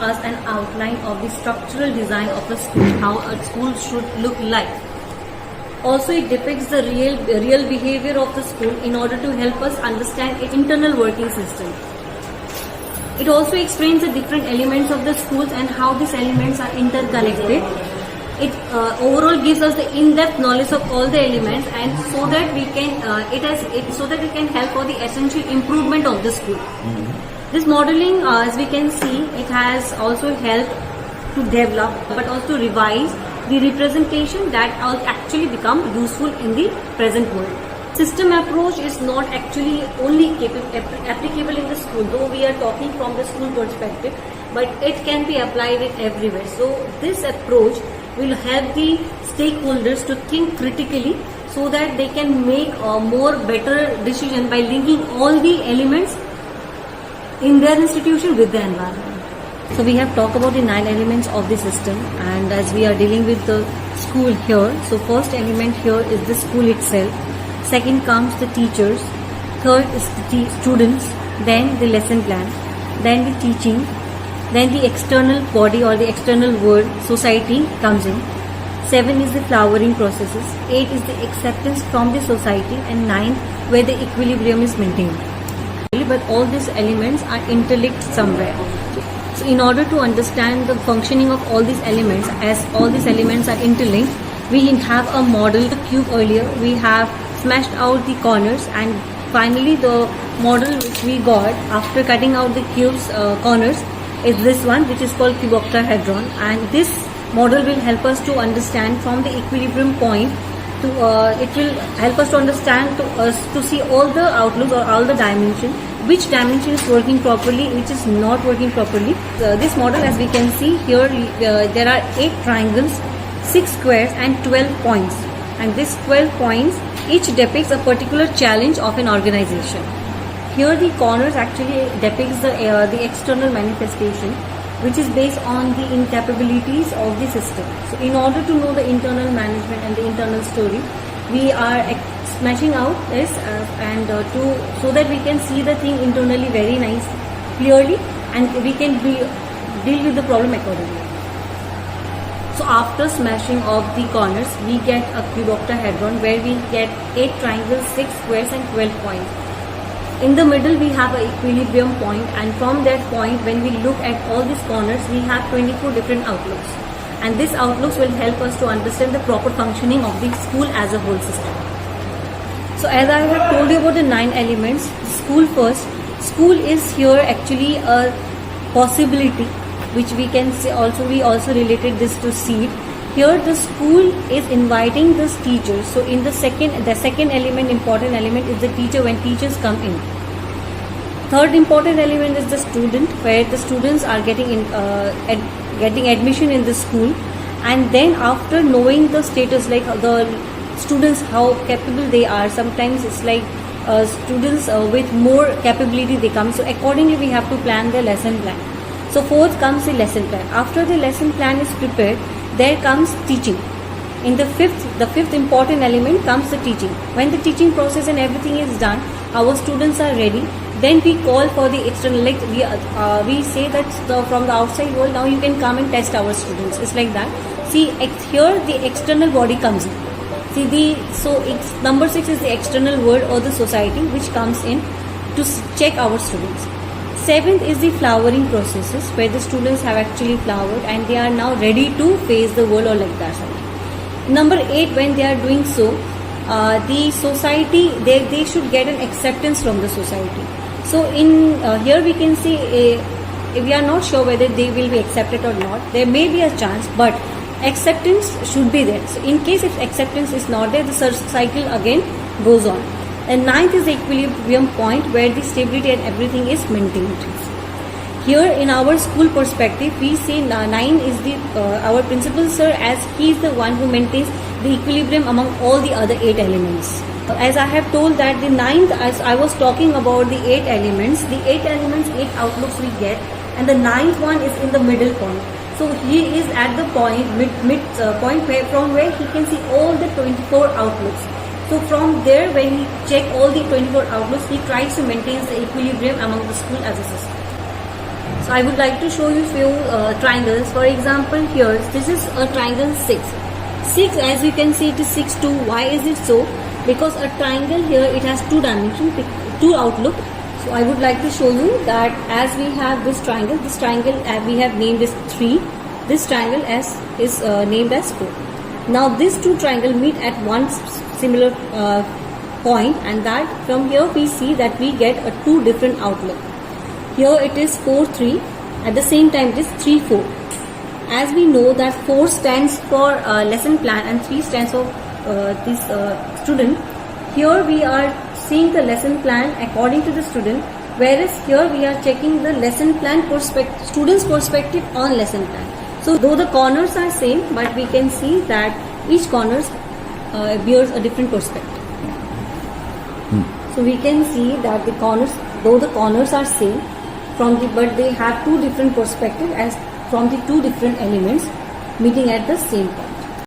us an outline of the structural design of a school, how a school should look like. Also, it depicts the real behavior of the school in order to help us understand its internal working system. It also explains the different elements of the schools and how these elements are interconnected. It overall gives us the in-depth knowledge of all the elements, and so that we can it can help for the essential improvement of the school. This modeling, as we can see, it has also helped to develop but also revise the representation that actually become useful in the present world. System approach is not actually only applicable in the school, though we are talking from the school perspective, but it can be applied everywhere. So this approach will help the stakeholders to think critically so that they can make a more better decision by linking all the elements in their institution with the environment. So we have talked about the 9 elements of the system, and as we are dealing with the school here, so first element here is the school itself, second comes the teachers, third is the students, then the lesson plan, then the teaching, then the external body or the external world, society comes in. 7 is the flowering processes, 8 is the acceptance from the society, and 9 where the equilibrium is maintained. But all these elements are interlinked somewhere. So in order to understand the functioning of all these elements, as all these elements are interlinked, we have a model, the cube earlier, we have smashed out the corners, and finally the model which we got after cutting out the cube's corners is this one, which is called cuboctahedron, and this model will help us to understand from the equilibrium point to it will help us to understand to see all the outlooks or all the dimensions, which dimension is working properly, which is not working properly. This model, as we can see here, there are 8 triangles, 6 squares and 12 points, and these 12 points each depicts a particular challenge of an organization. Here the corners actually depicts the external manifestation, which is based on the incapabilities of the system. So in order to know the internal management and the internal story, we are smashing out this so that we can see the thing internally very nice, clearly, and we can deal with the problem accordingly. So after smashing of the corners, we get a cuboctahedron where we get 8 triangles, 6 squares and 12 points. In the middle we have an equilibrium point, and from that point, when we look at all these corners, we have 24 different outlooks, and these outlooks will help us to understand the proper functioning of the school as a whole system. So as I have told you about the 9 elements, school first. School is here actually a possibility, which we can say we also related this to seed. Here the school is inviting the teachers. So in the second element, important element, is the teacher when teachers come in. Third important element is the student, where the students are getting admission in the school, and then after knowing the status, like the students, how capable they are, sometimes it's like students with more capability they come, so accordingly we have to plan the lesson plan. So fourth comes the lesson plan. After the lesson plan is prepared, there comes teaching. In the fifth important element comes the teaching. When the teaching process and everything is done, our students are ready, then we call for the external, like we say that from the outside world, now you can come and test our students. It's like that. See, here the external body comes in. See, number 6 is the external world or the society, which comes in to check our students. 7th is the flowering processes, where the students have actually flowered and they are now ready to face the world, or like that. Number 8, when they are doing so, the society, they should get an acceptance from the society. So in here we can see if we are not sure whether they will be accepted or not. There may be a chance, but acceptance should be there. So in case if acceptance is not there, the cycle again goes on. And 9th is the equilibrium point, where the stability and everything is maintained. Here in our school perspective, we say 9 is our principal sir, as he is the one who maintains the equilibrium among all the other 8 elements. As I have told that the 9th, as I was talking about the 8 elements, 8 outlooks we get, and the 9th one is in the middle point. So he is at the point, mid point from where he can see all the 24 outlooks. So from there, when he check all the 24 outlooks, he tries to maintain the equilibrium among the school as a system. So I would like to show you few triangles. For example, here this is a triangle 6. 6, as you can see, it is 6 2. Why is it so? Because a triangle here, it has two dimensions, two outlook. So I would like to show you that as we have this triangle we have named as 3. This triangle is named as 4. Now these two triangles meet at one similar point, and that from here we see that we get a two different outlook. Here it is 4 3. At the same time it is 3 4. As we know that 4 stands for lesson plan and 3 stands for this student. Here we are seeing the lesson plan according to the student, whereas here we are checking the lesson plan student's perspective on lesson plan. So though the corners are same, but we can see that each corner bears a different perspective. So we can see that the corners, though the corners are same, but they have two different perspectives as from the two different elements meeting at the same point.